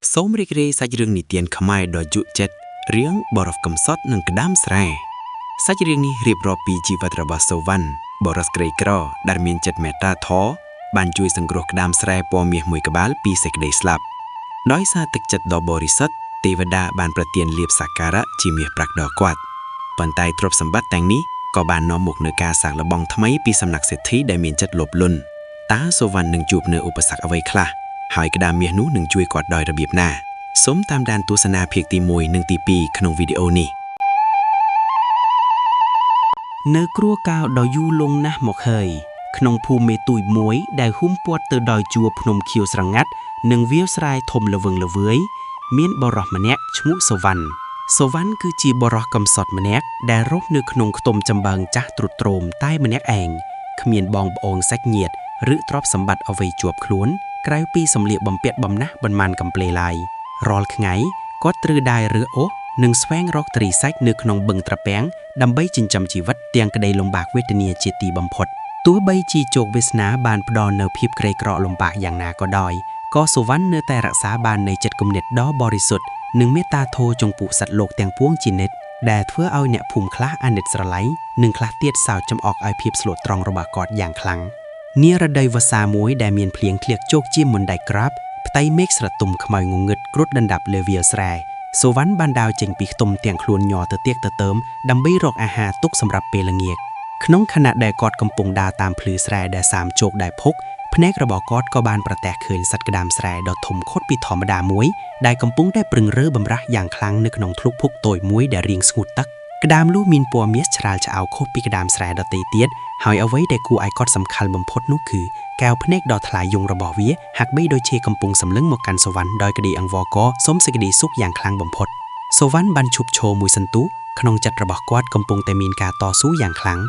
សូមរីករាយសាច់រឿងនិទានខ្មែរដ៏ជក់ចិត្តរឿងបរោះកំសត់និងក្តាមស្រែសាច់រឿងនេះរៀបរាប់ពីជីវិតរបស់សូវណ្ណបរិសក្រីក្រដែលមានចិត្តមេត្តាធម៌បានជួយសង្គ្រោះក្តាមស្រែពណ៌មាសមួយក្បាលពីសេចក្តីស្លាប់ដោយសារទឹកចិត្តដ៏បរិសុទ្ធទេវតាបានប្រទានលាភសក្ការៈជាមាសប្រាក់ដល់គាត់ប៉ុន្តែទ្រព្យសម្បត្តិទាំងនេះក៏បាននាំមកនូវការសាកល្បងថ្មីពីសំណាក់សេដ្ឋីដែលមានចិត្តលោភលន់តើសូវណ្ណនឹងជួបនូវឧបសគ្គអ្វីខ្លះហើយក្តាមមាសនោះនឹងជួយគាត់ដោយរបៀបណាសូមតាមដានទស្សនាភាគទី1និងទី2ក្នុងវីដេអូនេះនៅគ្រួកៅដ៏យូរលង់ណាស់មកហើយក្នុងភូមិមេទួយមួយដែលហ៊ុំព័ទ្ធទៅដោយជួរភ្នំខៀវស្រងាត់និងវាលស្រែធំល្វឹងល្វើយមានបរិសម្នាក់ឈ្មោះសូវណ្ណគឺជាបរិសកំសត់ម្នាក់ដែលរស់នៅក្នុងខ្ទមចំបើងចាស់ទ្រុឌទ្រោមតែម្នាក់ឯងគ្មានបងប្អូនសាច់ញាតិឬទ្រព្យសម្បត្តិអ្វីជាប់ខ្លួនក្រៅពីសម្លៀកបំពាក់បំណាស់ប៉ុន្មានកំប្លេឡើយរាល់ថ្ងៃគាត់ត្រូវដើររើអូសនិងស្វែងរកត្រីសាច់នៅក្នុងបឹងត្រពាំងដើម្បីចិញ្ចឹមជីវិតទាំងក្តីលំបាកវេទនាជាទីបំផុតទោះបីជាជោគវាសនាបានផ្ដល់នូវភាពក្រីក្រលំបាកយ៉ាងណាក៏ដោយក៏សូវណ្ណនៅតែរក្សាបាននូវចិត្តគំនិតដ៏បរិសុទ្ធនិងមេត្តាធម៌ចំពោះសត្វលោកទាំងពួងជានិច្ចដែលធ្វើឲ្យអ្នកភូមិខ្លះអាណិតស្រឡាញ់និងខ្លះទៀតសើចចំអកឲ្យភាពស្លូតត្រង់របស់គាត់យ៉ាងខ្លាំងនារដូវវស្សាមួយដែលមានភ្លៀងធ្លាក់ជោកជាមុនដៃក្រាបផ្ទៃមេឃស្រទុំខ្មៅងងឹតគ្រុឌដណ្ដប់លើវាលស្រែសូវណ្ណបានដើរចេញពីខ្ទមទាំងខ្លួនញ័រទៅទៀកទៅតើមដើម្បីរកអាហារទុកសម្រាប់ពេលល្ងាចក្នុងខណៈដែលគាត់កំពុងដើរតាមភ្លឺស្រែដែលសាមជោគដែលភុកភ្នែករបស់គាត់ក៏បានប្រទះឃើញសត្វក្តាមស្រែដ៏ធំខុតពីធម្មតាមួយដែលកំពុងតែប្រឹងរើបំរាស់យ៉ាងខ្លាំងនៅក្នុងធ្លុកភុកតូចមួយដែលរាងស្ងួតទឹកក្តាមនោះមានពណ៌មាសឆ្លាលឆ្អៅខុសពីក្តាមស្រែដទៃទៀតហើយអ្វីដែលគួរឲ្យកត់សម្គាល់បំផុតនោះគឺកែវភ្នែកដ៏ថ្លាយងរបស់វាហាក់បីដូចជាកំពុងសម្លឹងមកកាន់សូវណ្ណដោយក្តីអង្វរកសុំសេចក្តីសុខយ៉ាងខ្លាំងបំផុតសូវណ្ណបានឈប់ឈរមួយសន្ទុះក្នុងចិត្តរបស់គាត់កំពុងតែមានការតស៊ូយ៉ាងខ្លាំ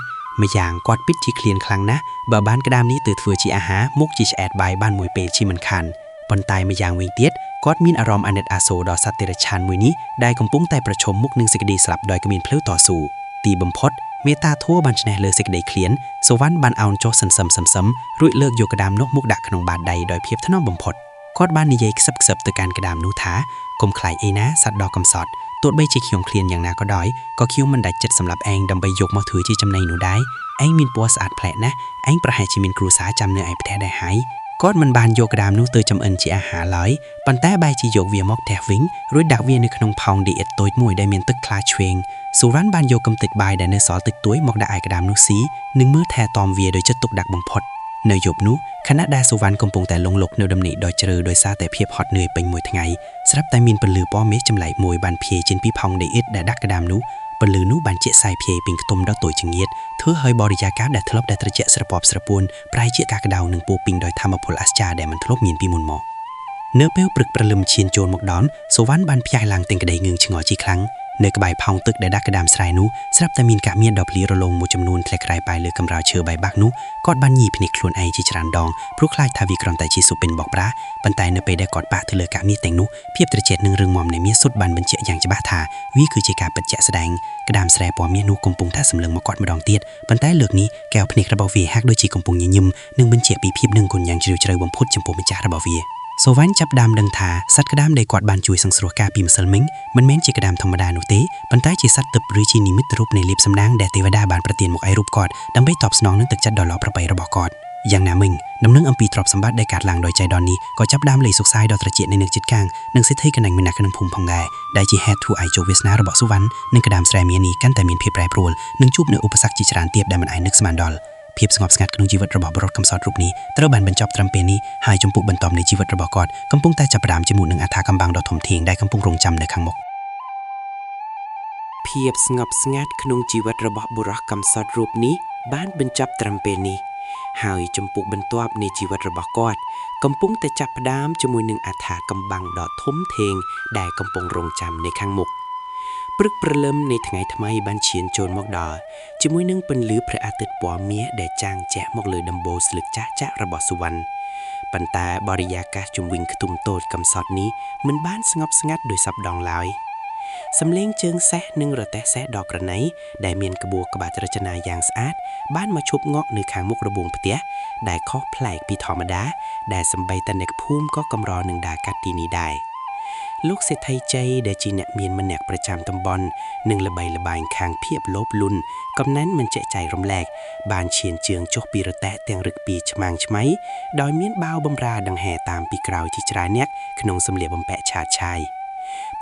ងម្យ៉ាងគាត់ពិតជាឃ្លានខ្លាំងណាស់បើបានក្តាមនេះទៅធ្វើជាអាហារមុខជាឆ្អែតបាយបានមួយពេលជាមិនខានប៉ុន្តែម្យ៉ាងវិញទៀតគាត់មានអារម្មណ៍អាណិតអាសូរដល់សត្វតិរច្ឆានមួយនេះដែលកំពុងតែប្រឈមមុខនឹងសេចក្តីស្លាប់ដោយគ្មានផ្លូវតស៊ូទីបំផុតមេត្តាធម៌បានឈ្នះលើសេចក្តីឃ្លានសូវណ្ណបានអោនចុះសន្សឹមរួចលើកយកក្តាមនោះមកដាក់ក្នុងបាតដៃដោយភាពថ្នមបំផុតគាត់បាននិយាយខ្សឹបទៅកាន់ក្តាមនោះថាកុំខ្លាចអីណាសត្វដ៏កំសត់ទោះបីជាខ្ញុំឃ្លានយ៉ាងណាក៏ដោយក៏ខ្ញុំមិនដាច់ចិត្តសម្រាប់ឯងដើម្បីយកមកធ្វើជាចំណីនោះដែរឯងមានពណ៌ស្អាតប្លែកណាស់ឯងប្រហែលជាមានគ្រួសារចាំនៅឯផ្ទះដែរហើយគាត់មិនបានយកក្តាមនោះទៅចម្អិនជាអាហារឡើយប៉ុន្តែបែរជាយកវាមកផ្ទះវិញរួចដាក់វានៅក្នុងផោងដីឥដ្ឋតូចមួយដែលមានទឹកថ្លាឆ្វេងសូវណ្ណបានយកកំទេចបាយដែលនៅសល់តិចតួចមកដាក់ឲ្យក្តាមនោះស៊ីនិងមើលថែទាំវាដោយចិត្តទុកដាក់បំផុតនៅយប់នោះខណៈដែលសូវណ្ណកំពុងតែលងលក់នៅដំណេកដ៏ជ្រៅដោយសារតែភាពហត់នឿយពេញមួយថ្ងៃស្រាប់តែមានពន្លឺពណ៌មាសចម្លែកមួយបានភាយចេញពីផោងដីឥដ្ឋដែលដាក់ក្តាមនោះពន្លឺនោះបានជាក់សាយភាយពេញខ្ទមដ៏តូចចង្អៀតធ្វើឲ្យបរិយាកាសដែលធ្លាប់តែត្រជាក់ស្រពាប់ស្រពួនប្រែជាកាក្តៅនិងពោពេញដោយថាមពលអស្ចារ្យដែលមិនធ្លាប់មានពីមុនមកនៅពេលព្រឹកព្រលឹមឈានចូលមកដល់សូវណ្ណបានផ្ទះឡើងទាំងក្តីងឿងឆ្ងល់ជាខ្លាំងនៅក្បែរផោងទឹកដែលដាក់ក្តាមស្រែនោះស្រាប់តែមានកាក់មានដ៏ភ្លីរលោងមួយចំនួនធ្លាក់ក្រែបាយលើកម្រាលឈើបាយបាក់នោះគាត់បានញីភ្នែកខ្លួនឯងជាច្រើនដងព្រោះខ្លាចថាវាគ្រាន់តែជាស៊ុបពេញបោកប្រាស់ប៉ុន្តែនៅពេលដែលគាត់ប៉ះទៅលើកាក់មាសទាំងនោះភាពត្រជាក់និងរឹងមាំនៃមាសសុទ្ធបានបញ្ជាក់យ៉ាងច្បាស់ថាវាគឺជាការពិតជាក់ស្ដែងក្តាមស្រែពណ៌មាសនោះកំពុងតែសម្លឹងមកគាត់ម្ដងទៀតប៉ុន្តែលើកនេះកែវភ្នែករបស់វាហាក់ដូចជាកំពុងញញឹមនិងបញ្ជាក់ពីភាពនឹងគុណយ៉ាងជ្រាលជ្រៅបំផុតចំពោះម្ចាស់របស់វាសូវណ្ណចាប់ដើមដឹងថាសត្វក្តាមដែលគាត់បានជួយសង្គ្រោះកាលពីម្សិលមិញមិនមែនជាក្តាមធម្មតានោះទេប៉ុន្តែជាសត្វទឹកឬជានិមិត្តរូបនៃលាភសំណាងដែលទេវតាបានប្រទានមកឲ្យរូបគាត់ដើម្បីតបស្នងនឹងទឹកចិត្តដ៏ល្អប្រពៃរបស់គាត់យ៉ាងណាមិញដំណឹងអំពីទ្រព្យសម្បត្តិដែលកើតឡើងដោយចៃដន្យនេះក៏ចាប់ដើមលេខសុខសាយដល់ត្រជាក់នៃអ្នកជិតខាងនិងសេដ្ឋីកណ្ដាញ់ម្នាក់ក្នុងភូមិផងដែរដែលជាហេតុធ្វើឲ្យជោគវាសនារបស់សូវណ្ណនិងក្តាមស្រែមាសនេះកាន់តែមានភាពប្រែប្រួលនិងជួបនូវឧបសគ្គជាច្រើនទៀតដែលមិនអាចនឹកស្មានដល់ភាពស្ងប់ស្ងាត់ក្នុងជីវិតរបស់បរិសកំសត់រូបនេះត្រូវបានបញ្ចប់ត្រឹមពេលនេះហើយជំពូកបន្ទាប់នៃជីវិតរបស់គាត់កំពុងតែចាប់ផ្ដើមជាមួយនឹងអថាកម្បាំងដ៏ធំធេងដែលកំពុងរងចាំនៅខាងមុខភាពស្ងប់ស្ងាត់ក្នុងជីវិតរបស់បុរសកំសត់រូបនេះបានបញ្ចប់ត្រឹមពេលនេះហើយជំពូកបន្ទាប់នៃជីវិតរបស់គាត់កំពុងតែចាប់ផ្ដើមជាមួយនឹងអថាកម្បាំងដ៏ធំធេងដែលកំពុងរងចាំនៅខាងមុខព្រឹកព្រលឹមនៃថ្ងៃថ្មីបានឈានចូលមកដល់ជាមួយនឹងពន្លឺព្រះអាទិត្យពណ៌មាសដែលចាំងជះមកលើដំបូលស្លឹកចាស់របស់សុវណ្ណប៉ុន្តែបរិយាកាសជុំវិញខ្ទមតូចកំសត់នេះមិនបានស្ងប់ស្ងាត់ដោយសពដងឡើយសំឡេងជើងសេះនិងរទេះសេះដ៏ក្រណីដែលមានក្បួរក្បាច់រចនាយ៉ាងស្អាតបានមកឈប់ងក់នៅខាងមុខរបងផ្ទះដែលខុសប្លែកពីធម្មតាដែលសម្បីតែអ្នកភូមិក៏កម្រនឹងដើរកាត់ទីនេះដែរ លោកសេដ្ឋីជ័យដែលជាអ្នកមានម្នាក់ប្រចាំតំបន់និងល្បីល្បាញខាងភាពលោភលន់កំណែនមិនចេះចែករំលែកបានឈានជើងចុះពីរទេះទាំងរឹកពីឆ្មាំងឆ្មៃដោយមានបាវបំរាដង្ហែតាមពីក្រោយជាច្រើនអ្នកក្នុងសម្លៀកបំពាក់ឆាតឆាយ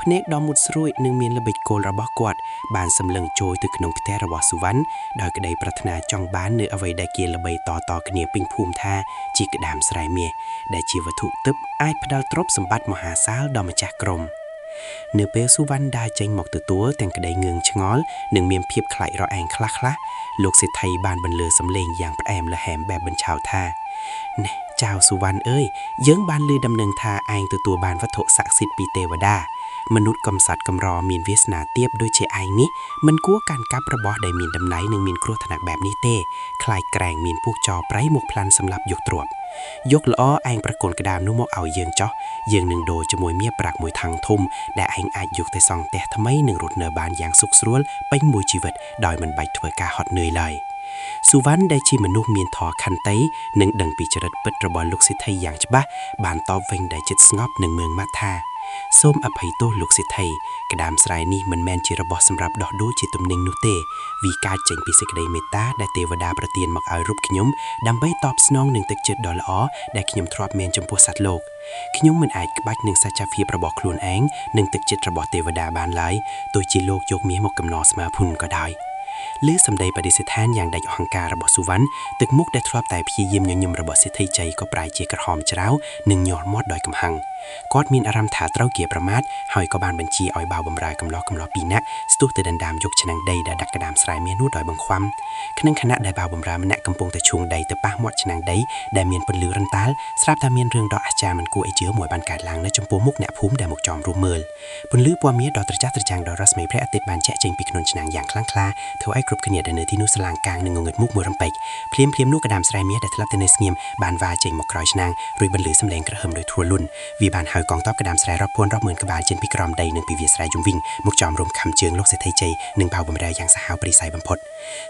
ភ្នែកដ៏មុតស្រួយនិងមានល្បិចគោលរបស់គាត់បានសម្លឹងចូលទៅក្នុងផ្ទះរបស់សុវណ្ណដោយក្តីប្រាថ្នាចង់បាននៅអ្វីដែលគេល្បីតគ្នាពេញភូមិថាជាក្តាមស្រែមាសដែលជាវត្ថុទិព្វអាចផ្ដល់ទ្រព្យសម្បត្តិមហាសាលដល់ម្ចាស់ក្រុមនៅពេលសុវណ្ណដើរចេញមកទទួលទាំងក្តីងឿងឆ្ងល់និងមានភាពខ្លាចរអាំងខ្លះៗលោកសេដ្ឋីបានបន្លឺសំឡេងយ៉ាងផ្អែមល្ហែមបែបបញ្ឆោតថាណែចៅសុវណ្ណអើយយើងបានឮដំណឹងថាឯងទទួលបានវត្ថុស័ក្តិសិទ្ធិពីទេវតាមនុស្សកំសត់កំរមានវាសនាទាបដូចជាឯងនេះមិនគួរកាន់កាប់របស់ដែលមានតម្លៃនិងមានគ្រោះថ្នាក់បែបនេះទេខ្លាចក្រែងមានពួកចោរប្រៃមកផ្លាន់សម្លាប់យកទ្រព្យយកល្អឯងប្រកូនក្តាមនោះមកឲ្យយើងចោះយើងនឹងដូរជាមួយមាសប្រាក់មួយថងធំដែលឯងអាចយកទៅសង់ផ្ទះថ្មីនិងរស់នៅបានយ៉ាងសុខស្រួលពេញមួយជីវិតដោយមិនបាច់ធ្វើការហត់នឿយឡើយសុវណ្ណដែលជាមនុស្សមានធម៌ខន្តីនិងដឹងពីចរិតពិតរបស់លោកសេដ្ឋីយ៉ាងច្បាស់បានតបវិញដោយចិត្តស្ងប់និងមើងម៉ាត់ថាសូមអភ័យទោសលោកសេដ្ឋីក្តាមស្រែនេះមិនមែនជារបស់សម្រាប់ដោះដូរជាទំនិញនោះទេវាកើតចេញពីសេចក្តីមេត្តាដែលទេវតាប្រទានមកឲ្យរូបខ្ញុំដើម្បីតបស្នងនឹងទឹកចិត្តដ៏ល្អដែលខ្ញុំធ្លាប់មានចំពោះសត្វលោកខ្ញុំមិនអាចក្បាច់នឹងសច្ចភាពរបស់ខ្លួនឯងនិងទឹកចិត្តរបស់ទេវតាបានឡើយទោះជាលោកយកមាសមកកំណរស្មើភុនក៏ដោយលើសម្ដីបដិសេដ្ឋានយ៉ាងដាច់អហង្ការរបស់សុវណ្ណទឹកមុខដែលធ្លាប់តែព្យាយាមញញឹមរបស់សេដ្ឋីជ័យក៏ប្រែជាក្រហមច្រៅនិងញាល់មាត់ដោយកំហឹងគាត់មានអារម្មណ៍ថាត្រូវគេប្រមាថហើយក៏បានបញ្ជាឲ្យបាវបំរើកំឡោះពីរនាក់ស្ទុះទៅដណ្ដើមយកឆ្នាំងដីដែលដាក់ក្តាមស្រែមាសនោះដោយបង្ខ្វាំក្នុងខណៈដែលបាវបំរើម្នាក់កំពុងតែឈួងដីទៅប៉ះមាត់ឆ្នាំងដីដែលមានពន្លឺរន្តាលស្រាប់តែមានរឿងដ៏អស្ចារ្យមិនគួរឲ្យជឿមួយបានកើតឡើងនៅចំពោះមុខអ្នកភូមិដែលមកចោមរួមមើលពន្លឺពណ៌មាសដ៏ត្រចះត្រចាំងដោយរស្មីព្រះអាទិត្យបានចាក់ចេញពីក្នុងឆ្នាំងយ៉ាងខ្លាំងក្លាធ្វើឲ្យគ្រប់គ្នាដែលនៅទីនោះស្លាងកាំងនិងងងឹតមុខមួយរំពេចភ្លាមនោះក្តាមស្រែមាសដែលធ្លាប់តែនៅស្ងៀមបានវាចេញមកក្រោយឆ្នាំងរួចបន្លឺសម្លេងក្រហមដោយធួលុនវាបានហៅកងទ័ពក្តាមស្រែរាប់ពាន់រាប់ម៉ឺនក្បាលចេញពីក្រោមដីនិងពីវាលស្រែជុំវិញមកចោមរុំខំជើងលោកសេដ្ឋីជ័យនិងបាវបំរើយ៉ាងសាហាវព្រាយសាយបំផុត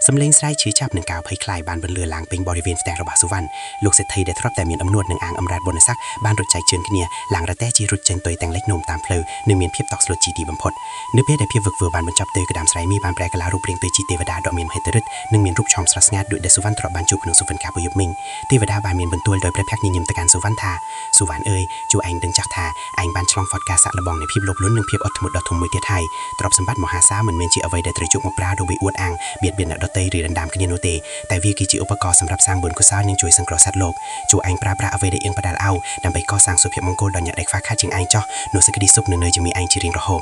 សម្លេងស្រែឈឺចាប់នឹងការភ័យខ្លាចបានបន្លឺឡើងពេញបរិវេណផ្ទះរបស់សុវណ្ណលោកសេដ្ឋីដែលធ្លាប់តែមានអំនួតនឹងអាងអំរែតបុណ្យស័ក្តិបានរត់ចែកជើងគ្នាឡើងរទេះជិះរត់ចេញទៅទាំងលេចនោមតាមផ្លូវនិងមានភាពតក់ស្លុតជាទីបំផុតនៅពេលដែលភាពវឹកវរបានបញ្ចប់ទៅក្តាមស្រែមាសបានប្រែកាឡារូបរាងទៅជាទេវតាដ៏មានមហិទ្ធិឫទ្ធិនិងមានរូបឆោមស្រស់ស្ងាត់ដូចដែលសុវណ្ណធ្លាប់បានជួបក្នុងសុវណ្ណកាលពយប់មិញទេវតាបានមានបន្ទូលដោយព្រះភ័ក្ត្រញញឹមទៅកាន់សុវណ្ណថាសុវណ្ណអើយជួឯងដឹងចាស់ថាឯងបានឆ្លងផុតការសាក់លបងនៃភាពលោភលន់និងភាពអត់ធ្មត់ដ៏ធំមួយទៀតហើយទ្រព្យសម្បត្តិមហាសាលមិនមែនជាអ្វីដែលត្រូវយកមកប្រើដើម្បីអួតអាងបៀតបៀនអ្នកដទៃឬដណ្ដើមគ្នានោះទេតែវាគឺជាឧបករណ៍សម្រាប់សាងបុណ្យកុសលនិងជួយសង្គ្រោះសត្វលោកជួឯងប្រើប្រាស់អ្វីដែលអៀងផ្ដាល់អោដើម្បីកសាងសុភមង្គលដល់អ្នកដែលខ្វះខាតជាងឯងចោះនោះសេចក្តីសុខនឹងនៅជាមួយឯងជារៀងរហូត